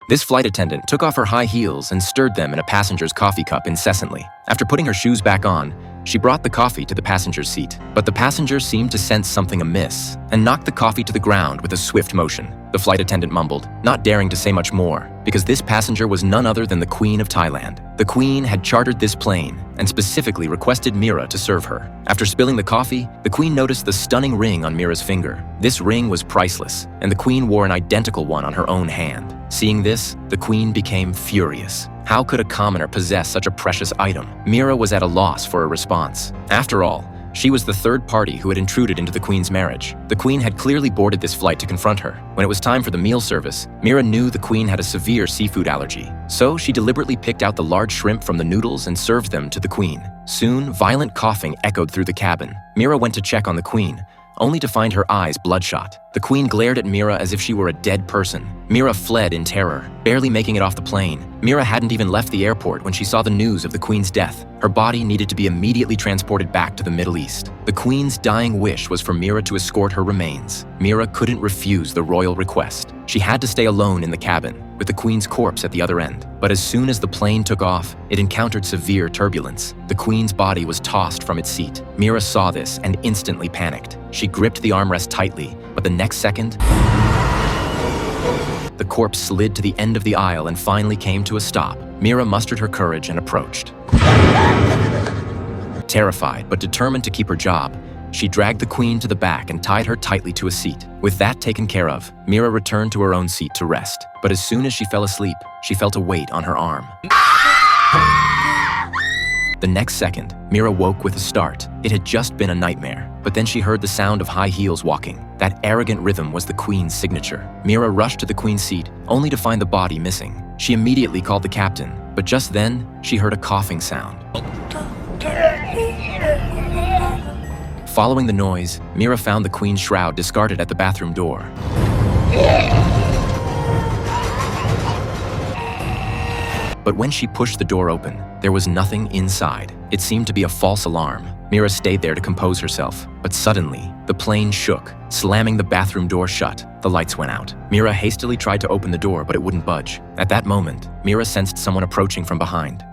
This flight attendant took off her high heels and stirred them in a passenger's coffee cup incessantly. After putting her shoes back on, she brought the coffee to the passenger's seat. But the passenger seemed to sense something amiss and knocked the coffee to the ground with a swift motion. The flight attendant mumbled, not daring to say much more, because this passenger was none other than the Queen of Thailand. The Queen had chartered this plane and specifically requested Mira to serve her. After spilling the coffee, the Queen noticed the stunning ring on Mira's finger. This ring was priceless, and the Queen wore an identical one on her own hand. Seeing this, the Queen became furious. How could a commoner possess such a precious item? Mira was at a loss for a response. After all, she was the third party who had intruded into the Queen's marriage. The Queen had clearly boarded this flight to confront her. When it was time for the meal service, Mira knew the Queen had a severe seafood allergy. So she deliberately picked out the large shrimp from the noodles and served them to the Queen. Soon, violent coughing echoed through the cabin. Mira went to check on the Queen, only to find her eyes bloodshot. The Queen glared at Mira as if she were a dead person. Mira fled in terror, barely making it off the plane. Mira hadn't even left the airport when she saw the news of the Queen's death. Her body needed to be immediately transported back to the Middle East. The Queen's dying wish was for Mira to escort her remains. Mira couldn't refuse the royal request. She had to stay alone in the cabin, with the Queen's corpse at the other end. But as soon as the plane took off, it encountered severe turbulence. The Queen's body was tossed from its seat. Mira saw this and instantly panicked. She gripped the armrest tightly, but the next second, the corpse slid to the end of the aisle and finally came to a stop. Mira mustered her courage and approached. Terrified but determined to keep her job, she dragged the Queen to the back and tied her tightly to a seat. With that taken care of, Mira returned to her own seat to rest. But as soon as she fell asleep, she felt a weight on her arm. The next second, Mira woke with a start. It had just been a nightmare. But then she heard the sound of high heels walking. That arrogant rhythm was the Queen's signature. Mira rushed to the Queen's seat, only to find the body missing. She immediately called the captain, but just then, she heard a coughing sound. Following the noise, Mira found the Queen's shroud discarded at the bathroom door. But when she pushed the door open, there was nothing inside. It seemed to be a false alarm. Mira stayed there to compose herself, but suddenly, the plane shook, slamming the bathroom door shut. The lights went out. Mira hastily tried to open the door, but it wouldn't budge. At that moment, Mira sensed someone approaching from behind.